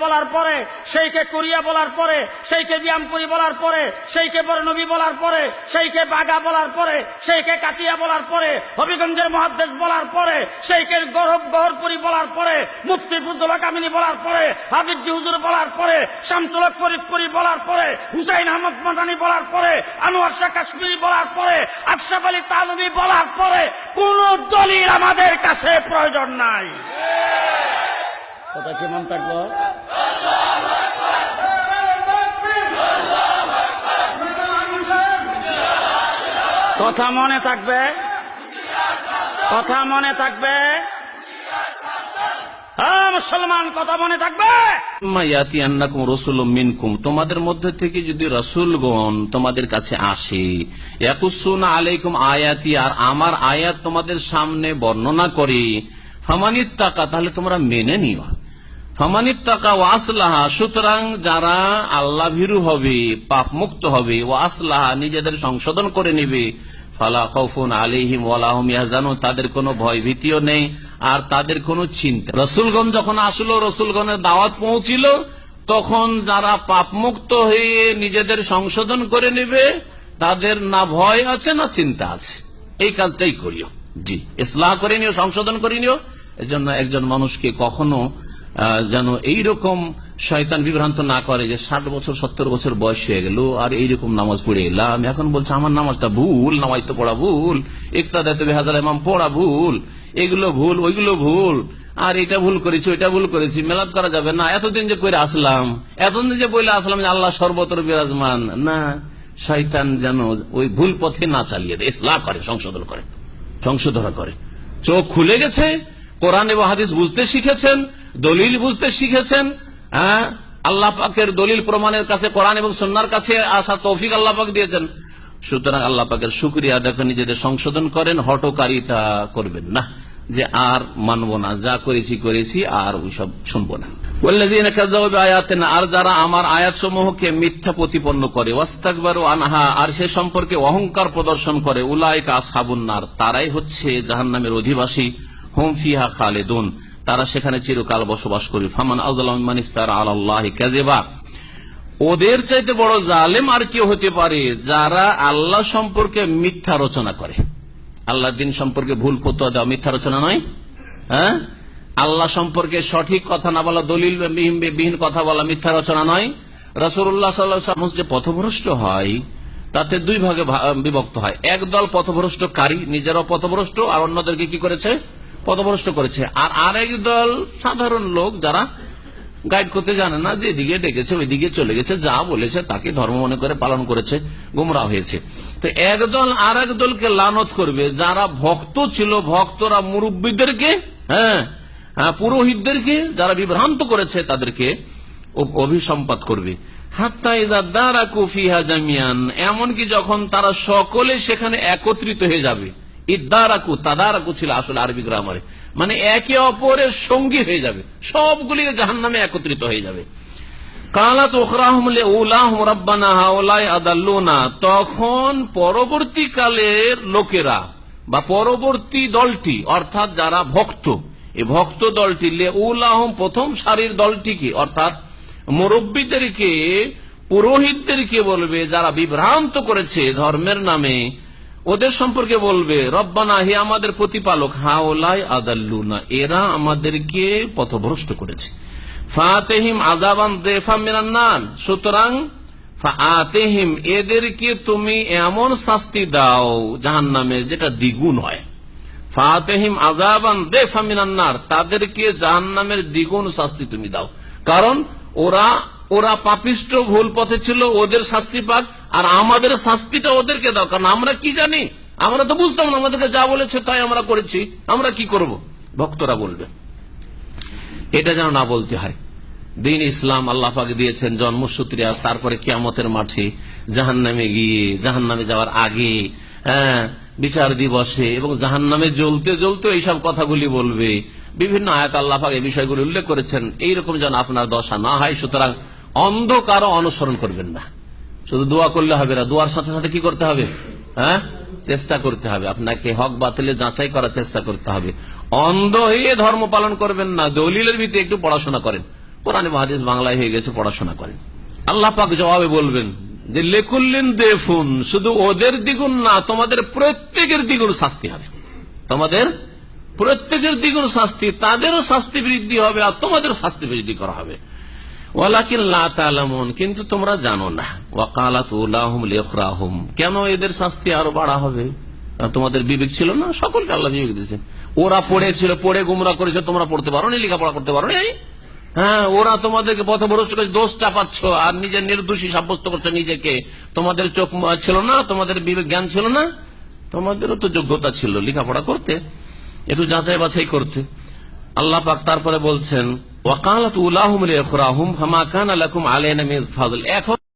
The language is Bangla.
বলার পরে, সেইকে কুরিয়া বলার পরে, সেইকে বিয়ামপুরি বলার পরে, সেইকে বরনবী বলার পরে, সেইকে বাগা বলার পরে, সেইকে কাটিয়া বলার পরে, হবিগঞ্জের মুহাদ্দিস বলার পরে, সেইকে গহরপুরি বলার পরে, মুফতি ফজলুল কামিনী বলার পরে, হাফিজ হুজুর বলার পরে, শামসুল হক ফরিদপুরি বলার পরে, হুসাইন আহমদ মাদানী বলার পরে, আনোয়ার শাহ কাশ্মীরি বলার পরে, আশরাফ আলী তালুবি বলার পরে কোন দলিল আমাদের কাছে প্রয়োজন নাই। কথা কি মন্তব্য? কথা মনে থাকবে, কথা মনে থাকবে। হ্যাঁ মুসলমান, কথা মনে থাকবে। তোমাদের মধ্যে থেকে যদি রাসূলগণ তোমাদের কাছে আসে, ইয়াকুসুনা আলাইকুম আয়াতি, আর আমার আয়াত তোমাদের সামনে বর্ণনা করে, ফামানিত্তাকা, তাহলে তোমরা মেনে নিও। ফামানিত্তাকা ওয়া আসলাহা, সুতরাং যারা আল্লাহ ভীরু হবে, পাপ মুক্ত হবে, ওয়া আসলাহা, নিজেদের সংশোধন করে নেবে, ফালা খাউফুন আলাইহিম ওয়ালা হুম ইয়াহজানুন, তাদের কোনো ভয় ভীতিও নেই আর তাদের কোনো চিন্তা। রাসূলগণ যখন আসলো, রাসূলগণের দাওয়াত পৌঁছিল, তখন যারা পাপ মুক্ত হয়ে নিজেদের সংশোধন করে নেবে, তাদের না ভয় আছে না চিন্তা আছে। এই কাজটাই করিও। জি, ইসলাহ করে নিও, সংশোধন করে নিও। এজন্য একজন মানুষকে কখনো যেন এইরকম শয়তান বিভ্রান্ত না করে যে 60 বছর 70 বছর বয়স হয়ে গেল আর এইরকম নামাজ পড়ে এলাম, এখন বলছে আমার নামাজটা ভুল, নামাজ তো পড়া ভুল, ইক্তাদাত বিহাজাল ইমাম পড়া ভুল, এগুলো ভুল, ওইগুলো ভুল, আর এটা ভুল করেছি, ওইটা ভুল করেছি, মেলাদ করা যাবে না, এতদিন যে করে আসলাম, এতদিন যে বলে আসলাম যে আল্লাহ সর্বত্র বিরাজমান, না, শয়তান যেন ওই ভুল পথে না চালিয়ে দেয়, ইসলাহ করে, সংশোধন করে, সংশোধন করে। চোখ খুলে গেছে, কোরআন এবং হাদিস বুঝতে শিখেছেন, দলিল বুঝতে শিখেছেন, আল্লাহ পাকের দলিল প্রমাণের কাছে, কোরআন এবং সুন্নাহর কাছে আসা তৌফিক আল্লাহ পাক দিয়েছেন। সুতরাং আল্লাহ পাকের শুকরিয়া আদায় করে নিজেদের সংশোধন করেন, হটকারিতা করবেন না যে আর মানবো না, যা করেছি করেছি, আর ওইসব শুনবো না। ওয়াল্লাযীনা কাযাবু বিআয়াতিনা, আর যারা আমার আয়াতসমূহকে মিথ্যা প্রতিপন্ন করে, ওয়াস্তাকবারু আনহা, আর সে সম্পর্কে অহংকার প্রদর্শন করে, উলাইকা আসহাবুন নার, তারাই হচ্ছে জাহান্নামের অধিবাসী, হুম ফিহা খালিদুন, তারা সেখানে চিরকাল বসবাস করবে। ফামান আযলামু মিম্মান ইফতারা আলাল্লাহি কাযিবা, ওদের চাইতে বড় জালেম আর কেউ হতে পারে যারা আল্লাহ সম্পর্কে মিথ্যা রচনা করে। আল্লাহর দিন সম্পর্কে ভুল ফতোয়া দেওয়া মিথ্যা রচনা নয়? হ্যাঁ, আল্লাহ সম্পর্কে সঠিক কথা না বলা, দলিল বিহীন কথা বলা মিথ্যা রচনা নয়। রাসূলুল্লাহ সাল্লাল্লাহু আলাইহি ওয়াসাল্লাম যে পথভ্রষ্ট হয় তাতে দুই ভাগে বিভক্ত হয়। একদল পথভ্রষ্টকারী, নিজেরাও পথভ্রষ্ট আর অন্যদেরকে কি করেছে? পথভ্রষ্ট করেছে। আর আরেক দল সাধারণ লোক যারা গাইড করতে জানে না, যেদিকে ডেকেছে ওইদিকে চলে গেছে, যা বলেছে তাকে ধর্ম মনে করে পালন করেছে, গুমরাহ হয়েছে। তো একদল আর এক দলকে লানত করবে, যারা ভক্ত ছিল, ভক্তরা মুরব্বীদেরকে, পুরোহিতদেরকে যারা বিভ্রান্ত করেছে তাদেরকে অভিসম্পাত করবে। হাত্তা ইযা দারাকু ফিহা জামিয়ান, এমনকি যখন তারা সকলে সেখানে একত্রিত হয়ে যাবে। ইদারাকু, তাদারাকু ছিল আসলে আরবি গ্রামারে, মানে একে অপরের সঙ্গী হয়ে যাবে, সবগুলি জাহান্নামে একত্রিত হয়ে যাবে। কালাত উখরাহুম লিউলাহুম রাব্বানা হাউলাই আদাল্লুনা, তখন পরবর্তীকালের লোকেরা বা পরবর্তী দলটি, অর্থাৎ যারা ভক্ত, এই ভক্ত দলটি, লিউলাহুম প্রথম সারির দলটিকে, অর্থাৎ মুরব্বীদেরকে, পুরোহিতদেরকে বলবে, যারা বিভ্রান্ত করেছে ধর্মের নামে, ওদের সম্পর্কে বলবে, রব্বানা, হে আমাদের প্রতিপালক, হাউলাই আদাল্লুনা, এরা আমাদেরকে পথভ্রষ্ট করেছে। ফাতিহিম আযাবান দিফাম মিনান নার, সুতরাং ফাতিহিম, এদেরকে তুমি এমন শাস্তি দাও জাহান্নামের যেটা দ্বিগুণ হয়। ফাতিহিম আযাবান দিফাম মিনান নার, তাদেরকে জাহান্নামের দ্বিগুণ শাস্তি তুমি দাও, কারণ ওরা পাপিষ্ট, ভুল পথে ছিল, ওদের শাস্তি পাক, আর আমাদের শাস্তিটা ওদেরকে দাও, কারণ আমরা কি জানি, আমরা তো বুঝতাম না, আমাদেরকে যা বলেছে তাই আমরা করেছি, আমরা কি করব। ভক্তরা বলবে, এটা যেন না বলতে হয়। দিন ইসলাম আল্লাহ পাক দিয়েছেন জন্মসূত্রে, আর তারপরে কিয়ামতের মাঠে জাহান্নামে গিয়ে, জাহান্নামে যাওয়ার আগে, বিচার দিবসে এবং জাহান্নামে জ্বলতে জ্বলতে এইসব কথাগুলি বলবে। বিভিন্ন আয়াত আল্লাহ পাক এই বিষয়গুলি উল্লেখ করেছেন, এইরকম যেন আপনার দশা না হয়। সুতরাং অন্ধকারও অনুসরণ করবেন না, শুধু দোয়া করলে হবে না, দোয়ার সাথে সাথে কি করতে হবে? চেষ্টা করতে হবে, আপনাকে হক বাতিলে যাচাই করার চেষ্টা করতে হবে। অন্ধ হয়ে ধর্ম পালন করবেন না, দলিলের ভিতরে একটু পড়াশোনা করেন, কোরআন বা হাদিস বাংলায় হয়ে গেছে, পড়াশোনা করেন। আল্লাহ পাক জবাবে বলবেন যে লেকুল্লিন দেফুন, শুধু ওদের দ্বিগুণ না, তোমাদের প্রত্যেকের দ্বিগুণ শাস্তি হবে। তোমাদের প্রত্যেকের দ্বিগুণ শাস্তি, তাদেরও শাস্তি বৃদ্ধি হবে আর তোমাদেরও শাস্তি বৃদ্ধি করা হবে। ওয়ালাকিন লা তা'লামুন, কিন্তু তোমরা জানো না। ওয়াকালাত উলাহুম লিইখরাহুম, কেন এদের শাস্তি আরো বাড়া হবে? তোমাদের বিবেক ছিল না? সকলকে আল্লাহ বিবেক দিয়েছেন। ওরা পড়েছিল, পড়ে গুমরাহ করেছে, তোমরা পড়তে পারো নি, লেখাপড়া করতে পারো নি। হ্যাঁ, ওরা তোমাদেরকে পথভ্রষ্ট করে দোষ চাপাচ্ছ আর নিজের নির্দোষী সাব্যস্ত করছো নিজেকে। তোমাদের চোখ ছিল না, তোমাদের বিবেক জ্ঞান ছিল না, তোমাদেরও তো যোগ্যতা ছিল লেখাপড়া করতে, একটু যাচাই বাছাই করতে। আল্লাহ পাক তারপরে বলছেন ওয়াকালাত উলাহুম লিইখরাহুম ফামা কানা লাকুম আলাইনা মিন ফাদল, এখন